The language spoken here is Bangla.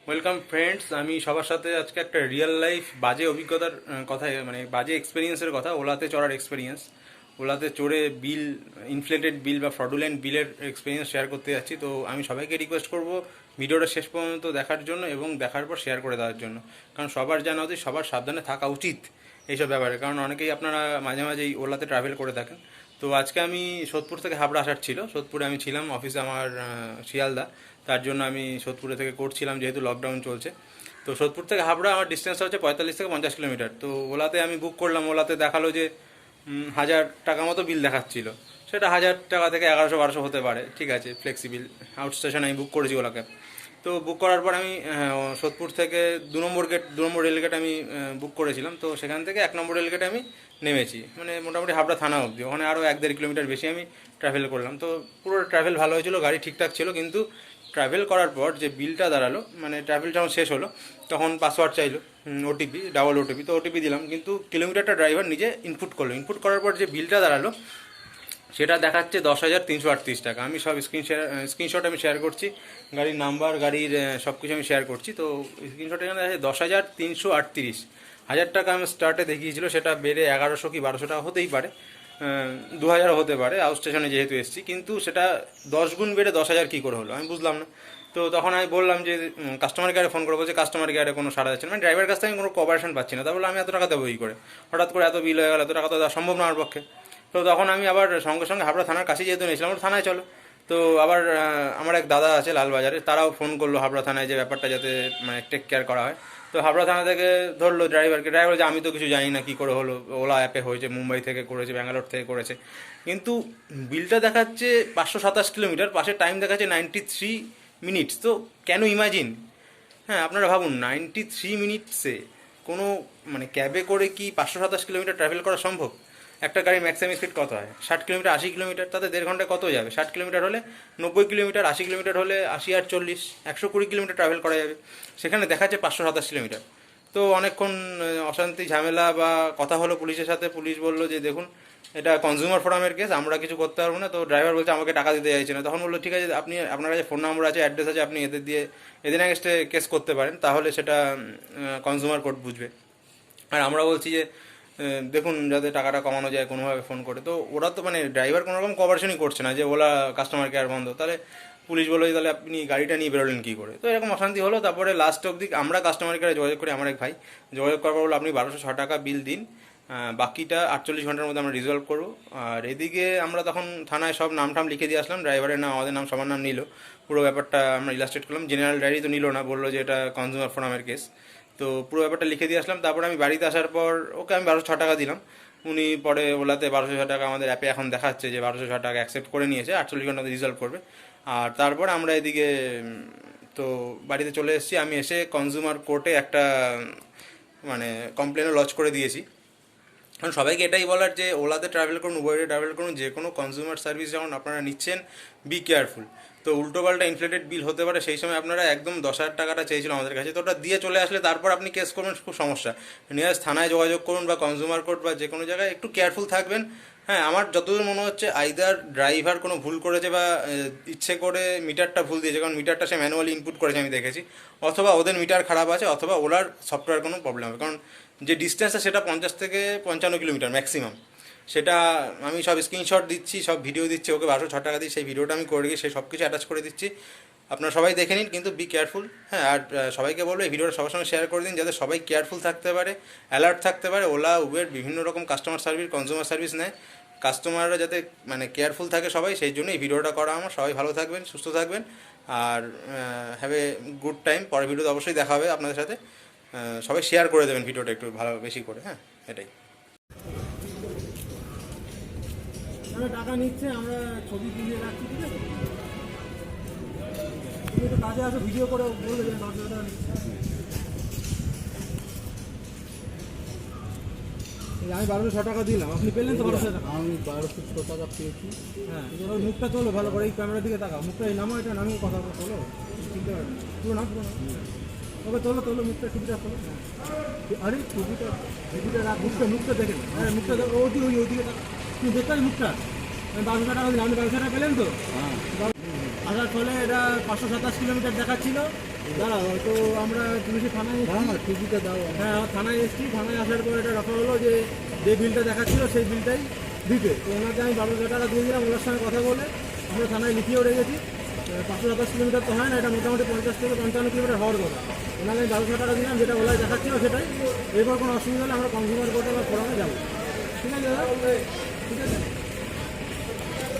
ওয়েলকাম ফ্রেন্ডস, আমি সবার সাথে আজকে একটা রিয়েল লাইফ বাজে অভিজ্ঞতার কথা, মানে বাজে এক্সপিরিয়েন্সের কথা, ওলাতে চড়ার এক্সপিরিয়েন্স। ওলাতে চড়ে বিল, ইনফ্লেটেড বিল বা ফ্রডুলেন্ট বিলের এক্সপিরিয়েন্স শেয়ার করতে যাচ্ছি। তো আমি সবাইকে রিকোয়েস্ট করব ভিডিওটা শেষ পর্যন্ত দেখার জন্য এবং দেখার পর শেয়ার করে দেওয়ার জন্য, কারণ সবার জানা উচিত, সবার সাবধানে থাকা উচিত এইসব ব্যাপারে, কারণ অনেকেই আপনারা মাঝে মাঝে এই ওলাতে ট্রাভেল করে থাকেন। তো আজকে আমি সোদপুর থেকে হাবড়া আসার ছিল, সোদপুরে আমি ছিলাম অফিসে আমার শিয়ালদা, তার জন্য আমি সোদপুরে থেকে করছিলাম যেহেতু লকডাউন চলছে। তো সোদপুর থেকে হাবড়া আমার ডিস্টেন্সটা হচ্ছে 45 থেকে 50 কিলোমিটার। তো ওলাতে আমি বুক করলাম, ওলাতে দেখালো যে 1000 টাকা মতো বিল দেখাচ্ছিল। সেটা 1000 টাকা থেকে 1100-1200 হতে পারে, ঠিক আছে, ফ্লেক্সিবিল। আউট স্টেশন আমি বুক করেছি ওলা ক্যাব। তো বুক করার পর আমি সোদপুর থেকে 2 নম্বর রেলগেট আমি বুক করেছিলাম। তো সেখান থেকে 1 নম্বর রেলগেটে আমি নেমেছি, মানে মোটামুটি হাবড়া থানা অবধি, ওখানে আরও 1-1.5 কিলোমিটার বেশি আমি ট্রাভেল করলাম। তো পুরো ট্রাভেল ভালো হয়েছিল, গাড়ি ঠিকঠাক ছিল, কিন্তু ট্রাভেল করার পর যে বিলটা দাঁড়ালো, মানে ট্রাভেল যখন শেষ হলো তখন পাসওয়ার্ড চাইলো, ওটিপি, ডাবল ওটিপি। তো ওটিপি দিলাম, কিন্তু কিলোমিটারটা ড্রাইভার নিজে ইনপুট করলো। ইনপুট করার পর যে বিলটা দাঁড়ালো সেটা দেখাচ্ছে 10,338 টাকা। আমি সব স্ক্রিনশট আমি শেয়ার করছি, গাড়ির নাম্বার, গাড়ির সব কিছু আমি শেয়ার করছি। তো স্ক্রিনশট এখানে আছে 10,338। 1000 টাকা আমি স্টার্টে দেখিয়েছিল, সেটা বেড়ে 1100 কি 1200 টাকা হতেই পারে, 2000 হতে পারে আউট স্টেশনে যেহেতু এসেছি, কিন্তু সেটা 10 গুণ বেড়ে 10,000 কী করে হলো আমি বুঝলাম না। তো তখন আমি বললাম যে কাস্টমার কেয়ারে ফোন করে, বলছে কাস্টমার কেয়ারে কোনো সাড়া যাচ্ছে না, মানে ড্রাইভার কাছ থেকে আমি কোনো কোঅপারেশন পাচ্ছি না। তা বলে আমি এত টাকা দেবো কী করে, হঠাৎ করে এত বিল হয়ে গেল, এত টাকা তো দেওয়া সম্ভব না আমার পক্ষে। তো তখন আমি আবার সঙ্গে সঙ্গে হাবড়া থানার কাছে যেহেতু নিয়েছিলাম, আমার থানায় চলো। তো আবার আমার এক দাদা আছে লালবাজারে, তারাও ফোন করলো হাবড়া থানায় যে ব্যাপারটা যাতে মানে টেক কেয়ার করা হয়। তো হাবড়া থানা থেকে ধরলো ড্রাইভারকে, ড্রাইভার যে আমি তো কিছু জানি না কী করে হলো, ওলা অ্যাপে হয়েছে, মুম্বাই থেকে করেছে, ব্যাঙ্গালোর থেকে করেছে, কিন্তু বিলটা দেখাচ্ছে 527 কিলোমিটার, পাশে টাইম দেখাচ্ছে 93 মিনিটস। তো কেন, ইমাজিন, হ্যাঁ আপনারা ভাবুন, 93 মিনিটসে কোনো মানে ক্যাবে করে কি 527 কিলোমিটার ট্রাভেল করা সম্ভব? একটা গাড়ির ম্যাক্সিমাম স্পিড কত হয়? 60 কিলোমিটার, 80 কিলোমিটার, তাতে 1.5 ঘন্টায় কত যাবে? 60 কিলোমিটার হলে 90 কিলোমিটার, 80 কিলোমিটার হলে 80 আর 40, 120 কিলোমিটার ট্রাভেল করা যাবে। সেখানে দেখাচ্ছে 527 কিলোমিটার। তো অনেকক্ষণ অশান্তি ঝামেলা বা কথা হলো পুলিশের সাথে। পুলিশ বললো যে দেখুন, এটা কনজিউমার ফোরামের কেস, আমরা কিছু করতে পারবো না। তো ড্রাইভার বলছে আমাকে টাকা দিতে চাইছে না। তখন বললো ঠিক আছে, আপনি, আপনার কাছে ফোন নাম্বার আছে, অ্যাড্রেস আছে, আপনি এদের দিয়ে এদের অ্যাগেনস্টে কেস করতে পারেন, তাহলে সেটা কনজিউমার কোর্ট বুঝবে। আর আমরা বলছি যে দেখুন যাতে টাকাটা কমানো যায় কোনোভাবে ফোন করে। তো ওরা তো মানে ড্রাইভার কোনো রকম কোঅপারেশনই করছে না, যে ওলা কাস্টমার কেয়ার বন্ধ। তাহলে পুলিশ বললো যে তাহলে আপনি গাড়িটা নিয়ে বেরোলেন কী করে? তো এরকম অশান্তি হলো। তারপরে লাস্ট অবধি আমরা কাস্টমার কেয়ারে যোগাযোগ করি, আমার এক ভাই যোগাযোগ করার পর বললো আপনি 1206 টাকা বিল দিন, বাকিটা 48 ঘন্টার মধ্যে আমরা রিজলভ করবো। আর এদিকে আমরা তখন থানায় সব নাম টাম লিখে দিয়ে আসলাম, ড্রাইভারের নাম, আমাদের নাম, সবার নাম নিল। পুরো ব্যাপারটা আমরা ইলাস্ট্রেট করলাম, জেনারেল ডায়েরি তো নিল না, বললো যে এটা কনজিউমার ফোরামের কেস। তো পুরো ব্যাপারটা লিখে দিয়ে আসলাম। তারপরে আমি বাড়িতে আসার পর ওকে আমি 1206 টাকা দিলাম। উনি পরে ওলাতে 1206 টাকা, আমাদের অ্যাপে এখন দেখাচ্ছে যে 1206 টাকা অ্যাকসেপ্ট করে নিয়েছে, 48 ঘন্টাতে রিজলভ করবে। আর তারপর আমরা এদিকে তো বাড়িতে চলে এসেছি। আমি এসে কনজিউমার কোর্টে একটা মানে কমপ্লেনও লজ করে দিয়েছি। কারণ সবাইকে এটাই বলার যে ওলাতে ট্রাভেল করুন, উবেরে ট্রাভেল করুন, যে কোনো কনজিউমার সার্ভিস যখন আপনারা নিচ্ছেন, বি কেয়ারফুল। তো উল্টোপাল্টা ইনফ্লেটেড বিল হতে পারে। সেই সময় আপনারা একদম 10,000 টাকাটা চেয়েছিল আমাদের কাছে, তো ওটা দিয়ে চলে আসলে তারপর আপনি কেস করবেন, খুব সমস্যা। নিয়ারেস্ট থানায় যোগাযোগ করুন বা কনজিউমার কোর্ট বা যে কোনো জায়গায়, একটু কেয়ারফুল থাকবেন। হ্যাঁ, আমার যতদূর মনে হচ্ছে আইদার ড্রাইভার কোনো ভুল করেছে বা ইচ্ছে করে মিটারটা ভুল দিয়েছে, কারণ মিটারটা সে ম্যানুয়ালি ইনপুট করেছে আমি দেখেছি, অথবা ওদের মিটার খারাপ আছে, অথবা ওলার সফটওয়্যার কোনো প্রবলেম হবে। কারণ যে ডিস্টেন্সটা সেটা 50 থেকে 55 কিলোমিটার ম্যাক্সিমাম। সেটা আমি সব স্ক্রিনশট দিচ্ছি, সব ভিডিও দিচ্ছি, ওকে 1206 টাকা দিই, সেই ভিডিওটা আমি করে গিয়ে সেই সব কিছু অ্যাটাচ করে দিচ্ছি, আপনারা সবাই দেখে নিন, কিন্তু বি কেয়ারফুল। হ্যাঁ, আর সবাইকে বলবো এই ভিডিওটা সবার সঙ্গে শেয়ার করে দিন, যাতে সবাই কেয়ারফুল থাকতে পারে, অ্যালার্ট থাকতে পারে। ওলা, উবের বিভিন্ন রকম কাস্টমার সার্ভিস, কনজিউমার সার্ভিস নেয়, কাস্টমাররা যাতে মানে কেয়ারফুল থাকে সবাই, সেই জন্য এই ভিডিওটা করা আমার। সবাই ভালো থাকবেন, সুস্থ থাকবেন, আর হ্যাভ এ গুড টাইম। পরের ভিডিওতে অবশ্যই দেখা হবে আপনাদের সাথে। সবাই শেয়ার করে দেবেন ভিডিওটা একটু ভালো বেশি করে। হ্যাঁ, এটাই। টাকা নিচ্ছে, আমরা ছবি তুলে রাখছি, ঠিক আছে? তুমি তো কাজে আসো, ভিডিও করে বলবে যে 10,000 টাকা নিচ্ছে। আমি 1206 টাকা দিলাম, আপনি পেলেন তো 1200 টাকা? আমি 1206 টাকা পেয়েছি। হ্যাঁ, ওই মুখটা তোলো ভালো করে, এই ক্যামেরার দিকে তাকাও, মুখটা এই নামো, এটা নামিয়ে কথা তোলো, চিনতে পারবেন? পুরো না, পুরো না, ওকে তোলো তোলো, মুখটা, ছবিটা তোলো। আরে ছবিটা রাখ, মুখটা দেখেন, হ্যাঁ মুখটা ওদিকে, ওইদিকে তুমি দেখতে পারি মুখটা। আমি 1200 টাকা দিলাম, আপনি 1200 টাকা পেলেন তো? আসার ফলে এটা 527 কিলোমিটার দেখাচ্ছিল, দাঁড়াও তো আমরা পুলিশে থানায় হ্যাঁ হ্যাঁ টিভিটা দাও হ্যাঁ থানায় এসেছি, থানায় আসার পর এটা রাখা হলো যে বিলটা দেখাচ্ছিল সেই বিলটাই দিতে। তো ওনাকে আমি 12,000 টাকা দিয়ে দিলাম, ওনার সঙ্গে কথা বলে আমরা থানায় লিখিয়েও রেখেছি। 527 কিলোমিটার তো হয় না, এটা মোটামুটি 50 থেকে 55 কিলোমিটার হওয়ার কথা। ওনাকে আমি 12,000 টাকা দিলাম, যেটা ওলাই দেখাচ্ছিল সেটাই। এরপর কোনো অসুবিধা হলে আমরা কনজিউমার কোর্টে বা ফোরামে যাবো। ঠিক আছে দাদা, ঠিক আছে।